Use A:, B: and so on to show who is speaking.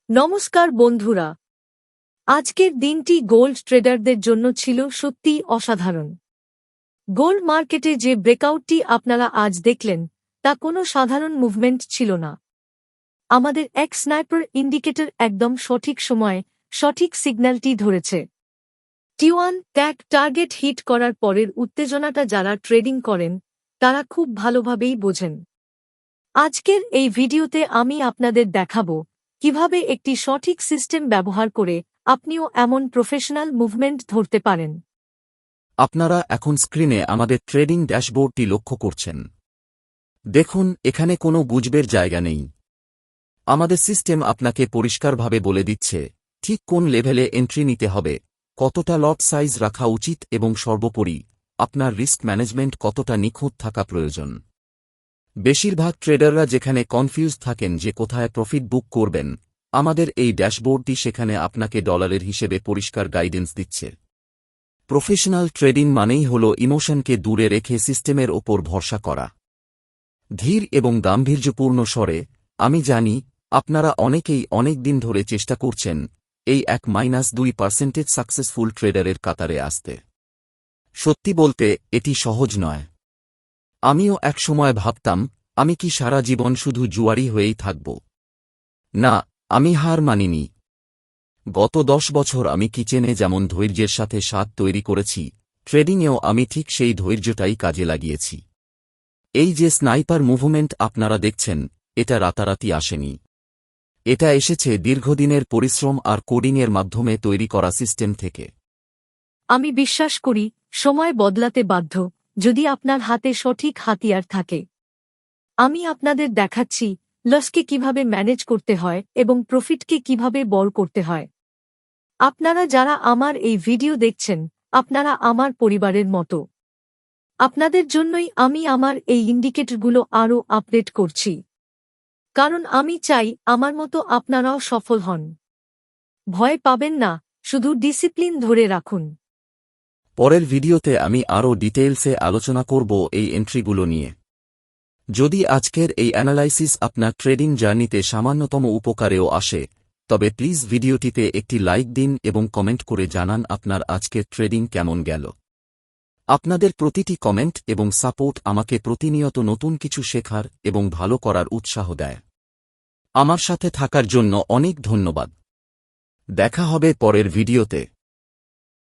A: নমস্কার বন্ধুরা, আজকের দিনটি গোল্ড ট্রেডারদের জন্য ছিল সত্যিই অসাধারণ। গোল্ড মার্কেটে যে ব্রেকআউটটি আপনারা আজ দেখলেন তা কোনো সাধারণ মুভমেন্ট ছিল না। আমাদের এক স্নাইপার ইন্ডিকেটর একদম সঠিক সময়ে সঠিক সিগন্যালটি ধরেছে। টি1 ট্যাগ টার্গেট হিট করার পরের উত্তেজনাটা যারা ট্রেডিং করেন তারা খুব ভালোভাবেই বোঝেন। আজকের এই ভিডিওতে আমি আপনাদের দেখাবো কিভাবে একটি সঠিক সিস্টেম ব্যবহার করে আপনিও এমন প্রফেশনাল মুভমেন্ট ধরতে পারেন।
B: আপনারা এখন স্ক্রিনে আমাদের ট্রেডিং ড্যাশবোর্ডটি লক্ষ্য করছেন। দেখুন, এখানে কোনো গুজবের জায়গা নেই। আমাদের সিস্টেম আপনাকে পরিষ্কারভাবে বলে দিচ্ছে ঠিক কোন লেভেলে এন্ট্রি নিতে হবে, কতটা লট সাইজ রাখা উচিত এবং সর্বোপরি আপনার রিস্ক ম্যানেজমেন্ট কতটা নিখুঁত থাকা প্রয়োজন। বেশিরভাগ ট্রেডাররা যেখানে কনফিউজ থাকেন যে কোথায় প্রফিট বুক করবেন, আমাদের এই ড্যাশবোর্ডটি সেখানে আপনাকে ডলারের হিসেবে পরিষ্কার গাইডেন্স দিচ্ছে। প্রফেশনাল ট্রেডিং মানেই হল ইমোশনকে দূরে রেখে সিস্টেমের ওপর ভরসা করা। ধীর এবং গাম্ভীর্যপূর্ণ স্বরে, আমি জানি আপনারা অনেকেই অনেক দিন ধরে চেষ্টা করছেন এই 1-2% সাকসেসফুল ট্রেডারের কাতারে আসতে। সত্যি বলতে এটি সহজ নয়। আমিও একসময় ভাবতাম আমি কি সারা জীবন শুধু জুয়ারি হয়েই থাকব। না, আমি হার মানিনি। গত 10 বছর আমি কিচেনে যেমন ধৈর্যের সাথে স্বাদ তৈরি করেছি, ট্রেডিংয়েও আমি ঠিক সেই ধৈর্যটাই কাজে লাগিয়েছি। এই যে স্নাইপার মুভমেন্ট আপনারা দেখছেন, এটা রাতারাতি আসেনি। এটা এসেছে দীর্ঘদিনের পরিশ্রম আর কোডিংয়ের মাধ্যমে তৈরি করা সিস্টেম থেকে।
A: আমি বিশ্বাস করি সময় বদলাতে বাধ্য যদি আপনার হাতে সঠিক হাতিয়ার থাকে। আমি আপনাদের দেখাচ্ছি লসকে কিভাবে ম্যানেজ করতে হয় এবং প্রফিটকে কিভাবে বড় করতে হয়। আপনারা যারা আমার এই ভিডিও দেখছেন, আপনারা আমার পরিবারের মতো। আপনাদের জন্যই আমি আমার এই ইন্ডিকেটরগুলো আরও আপডেট করছি, কারণ আমি চাই আমার মতো আপনারাও সফল হন। ভয় পাবেন না, শুধু ডিসিপ্লিন ধরে রাখুন।
B: পরের ভিডিওতে আমি আরও ডিটেইলসে আলোচনা করব এই এন্ট্রিগুলো নিয়ে। যদি আজকের এই অ্যানালাইসিস আপনার ট্রেডিং জার্নিতে সামান্যতম উপকারেও আসে, তবে প্লিজ ভিডিওটিতে একটি লাইক দিন এবং কমেন্ট করে জানান আপনার আজকের ট্রেডিং কেমন গেল। আপনাদের প্রতিটি কমেন্ট এবং সাপোর্ট আমাকে প্রতিনিয়ত নতুন কিছু শেখার এবং ভালো করার উৎসাহ দেয়। আমার সাথে থাকার জন্য অনেক ধন্যবাদ। দেখা হবে পরের ভিডিওতে।